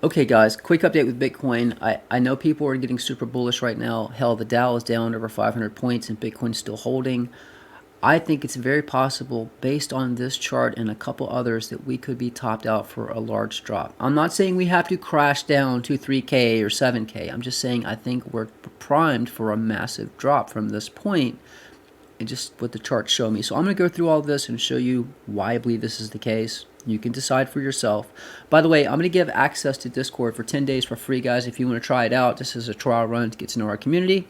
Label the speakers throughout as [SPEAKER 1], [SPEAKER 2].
[SPEAKER 1] Okay, guys, quick update with Bitcoin. I know people are getting super bullish right now. Hell, the Dow is down over 500 points and Bitcoin's still holding. I think it's very possible, based on this chart and a couple others, that we could be topped out for a large drop. I'm not saying we have to crash down to 3K or 7K. I'm just saying I think we're primed for a massive drop from this point, and just what the charts show me. So I'm going to go through all this and show you why I believe this is the case. You can decide for yourself. By the way, I'm going to give access to Discord for 10 days for free, guys. If you want to try it out, this is a trial run to get to know our community.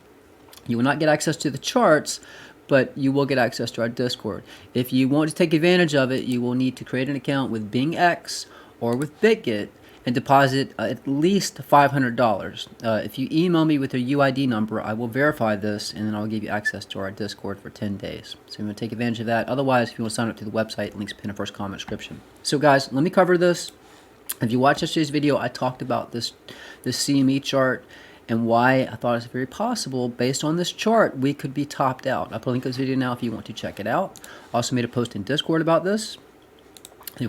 [SPEAKER 1] You will not get access to the charts, but you will get access to our Discord. If you want to take advantage of it, you will need to create an account with BingX or with BitGet and deposit at least $500. If you email me with a UID number, I will verify this, and then I'll give you access to our Discord for 10 days. So you want to take advantage of that. Otherwise, if you want to sign up to the website, links pinned in the first comment description. So guys, let me cover this. If you watched yesterday's video, I talked about this CME chart and why I thought it's very possible, based on this chart, we could be topped out. I'll put a link to this video now if you want to check it out. I also made a post in Discord about this.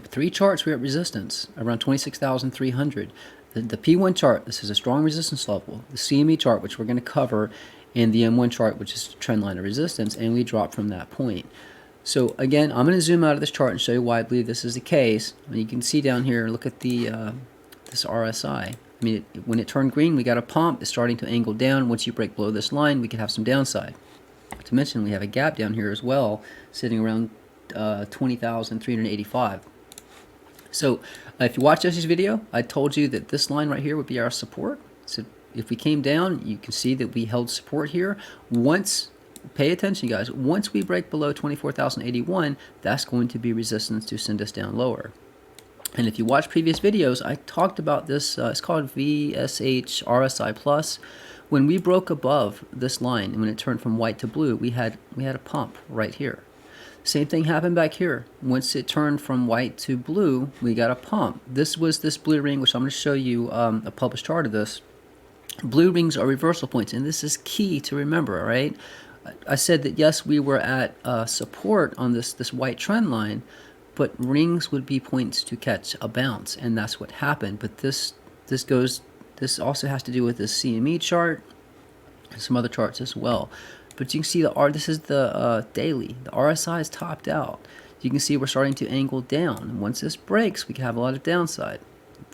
[SPEAKER 1] Three charts, we're at resistance, around 26,300. The P1 chart, this is a strong resistance level. The CME chart, which we're going to cover, and the M1 chart, which is a trend line of resistance, and we dropped from that point. So again, I'm going to zoom out of this chart and show you why I believe this is the case. You can see down here, look at the this RSI. I mean, when it turned green, we got a pump. It's starting to angle down. Once you break below this line, we could have some downside. Not to mention, we have a gap down here as well, sitting around 20,385. So if you watched yesterday's video, I told you that this line right here would be our support. So if we came down, you can see that we held support here. Once, pay attention guys, once we break below 24,081, that's going to be resistance to send us down lower. And if you watch previous videos, I talked about this, it's called VSH RSI Plus. When we broke above this line, and when it turned from white to blue, we had a pump right here. Same thing happened back here. Once it turned from white to blue, we got a pump. This was this blue ring, which I'm going to show you a published chart of this. Blue rings are reversal points, and this is key to remember, all right? I said that yes, we were at support on this white trend line, but rings would be points to catch a bounce, and that's what happened. But this also has to do with this CME chart and some other charts as well. But you can see this is the daily. The RSI is topped out. You can see we're starting to angle down. Once this breaks, we can have a lot of downside.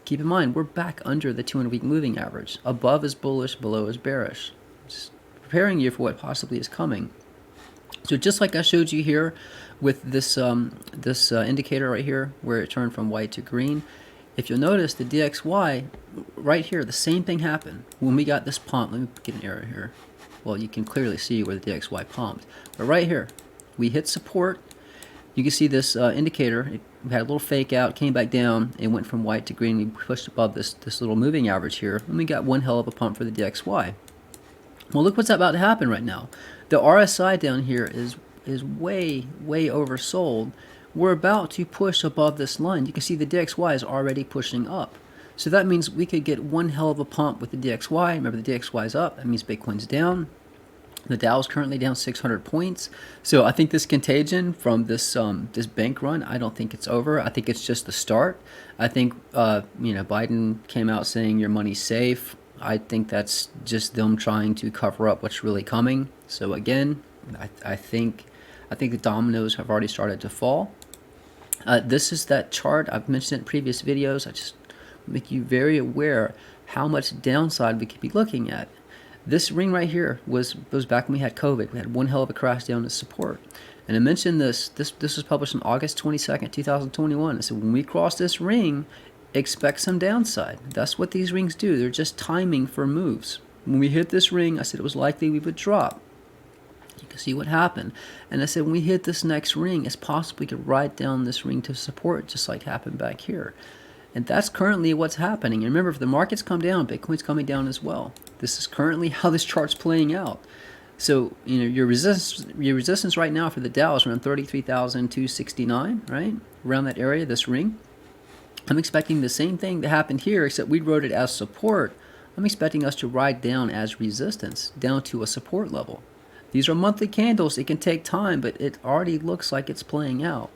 [SPEAKER 1] Keep in mind, we're back under the 200-week moving average. Above is bullish, below is bearish. Just preparing you for what possibly is coming. So just like I showed you here with this indicator right here, where it turned from white to green, if you'll notice the DXY right here, the same thing happened when we got this pump. Let me get an arrow here. Well, you can clearly see where the DXY pumped. But right here, we hit support. You can see this indicator. We had a little fake out, came back down, and went from white to green. We pushed above this little moving average here, and we got one hell of a pump for the DXY. Well, look what's about to happen right now. The RSI down here is way oversold. We're about to push above this line. You can see the DXY is already pushing up. So that means we could get one hell of a pump with the DXY. Remember, the DXY is up. That means Bitcoin's down. The Dow is currently down 600 points. So I think this contagion from this bank run, I don't think it's over. I think it's just the start. I think Biden came out saying your money's safe. I think that's just them trying to cover up what's really coming. So again, I think the dominoes have already started to fall. This is that chart. I've mentioned it in previous videos. I just make you very aware how much downside we could be looking at. This ring right here was back when we had COVID. We had one hell of a crash down to support. And I mentioned this was published on August 22nd, 2021. I said when we cross this ring, expect some downside. That's what these rings do. They're just timing for moves. When we hit this ring, I said it was likely we would drop. You can see what happened. And I said when we hit this next ring, it's possible we could ride down this ring to support, just like happened back here. And that's currently what's happening. And remember, if the markets come down, Bitcoin's coming down as well. This is currently how this chart's playing out. So, your resistance right now for the Dow is around 33,269, right? Around that area, this ring. I'm expecting the same thing that happened here, except we wrote it as support. I'm expecting us to ride down as resistance, down to a support level. These are monthly candles. It can take time, but it already looks like it's playing out.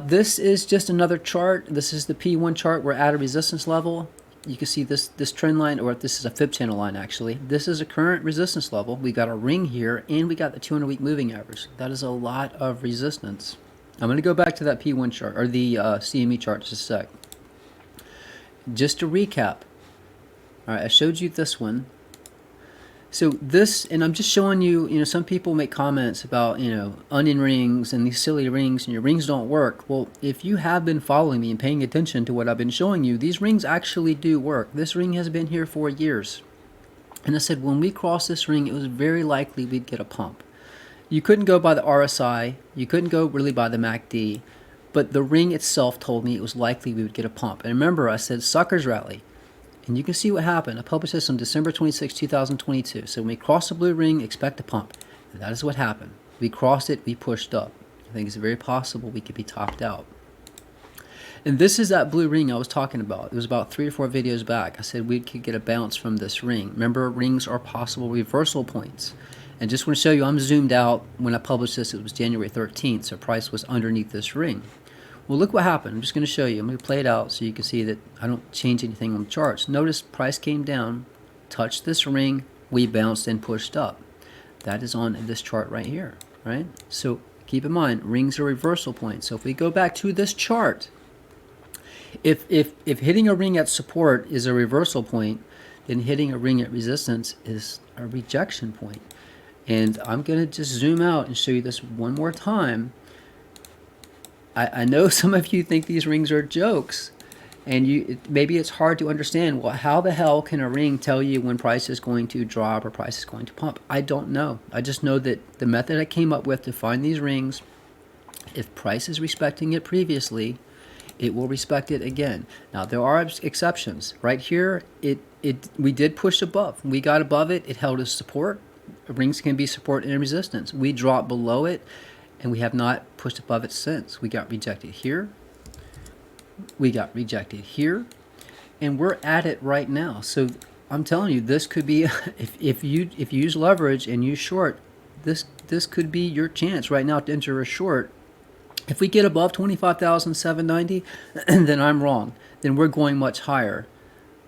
[SPEAKER 1] This is just another chart. This is the P1 chart. We're at a resistance level. you can see this trend line, or this is a fib channel line actually. This is a current resistance level. We got a ring here, and we got the 200-week moving average. That is a lot of resistance. I'm going to go back to that P1 chart, or the CME chart, just a sec. Just to recap, all right, I showed you this one. So this, and I'm just showing you, some people make comments about, onion rings and these silly rings, and your rings don't work. Well, if you have been following me and paying attention to what I've been showing you, these rings actually do work. This ring has been here for years. And I said, when we cross this ring, it was very likely we'd get a pump. You couldn't go by the RSI, you couldn't go really by the MACD, but the ring itself told me it was likely we would get a pump. And remember, I said suckers rally. And you can see what happened. I published this on December 26, 2022. So when we cross the blue ring, expect a pump. And that is what happened. We crossed it, we pushed up. I think it's very possible we could be topped out. And this is that blue ring I was talking about. It was about 3 or 4 videos back. I said we could get a bounce from this ring. Remember, rings are possible reversal points. And just want to show you, I'm zoomed out. When I published this, it was January 13th, so price was underneath this ring. Well, look what happened. I'm just going to show you. I'm going to play it out so you can see that I don't change anything on the charts. Notice price came down, touched this ring, we bounced and pushed up. That is on this chart right here, right? So keep in mind, rings are reversal points. So if we go back to this chart, if hitting a ring at support is a reversal point, then hitting a ring at resistance is a rejection point. And I'm going to just zoom out and show you this one more time. I know some of you think these rings are jokes, and maybe it's hard to understand. Well, how the hell can a ring tell you when price is going to drop or price is going to pump? I don't know. I just know that the method I came up with to find these rings, if price is respecting it previously, it will respect it again. Now, there are exceptions. Right here, we did push above. We got above it. It held as support. Rings can be support and resistance. We dropped below it, and we have not pushed above it since. We got rejected here. We got rejected here. And we're at it right now. So I'm telling you, this could be, if you use leverage and use short, this could be your chance right now to enter a short. If we get above 25,790, then I'm wrong. Then we're going much higher.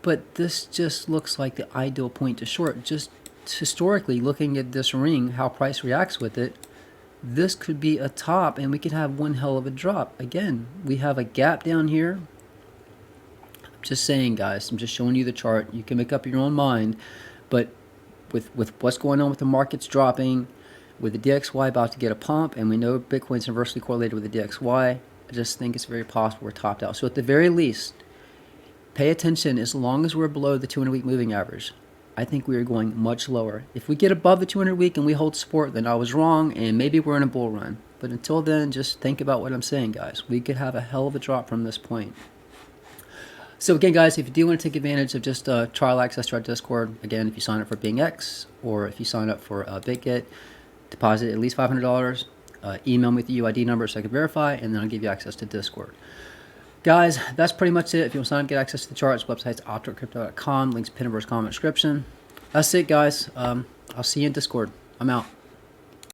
[SPEAKER 1] But this just looks like the ideal point to short. Just historically, looking at this ring, how price reacts with it, this could be a top, and we could have one hell of a drop. Again, we have a gap down here. I'm just saying, guys, I'm just showing you the chart. You can make up your own mind. But with what's going on with the markets dropping, with the DXY about to get a pump, and we know Bitcoin's inversely correlated with the DXY, I just think it's very possible we're topped out. So at the very least, pay attention. As long as we're below the 200-week moving average, I think we are going much lower. If we get above the 200-week and we hold support, then I was wrong, and maybe we're in a bull run. But until then, just think about what I'm saying, guys. We could have a hell of a drop from this point. So again, guys, if you do want to take advantage of just trial access to our Discord, again, if you sign up for BingX or if you sign up for BitGet, deposit at least $500, email me with the UID number so I can verify, and then I'll give you access to Discord. Guys, that's pretty much it. If you want to sign up, get access to the charts, website's opticrypto.com. Links pinned in the comment description. That's it, guys. I'll see you in Discord. I'm out.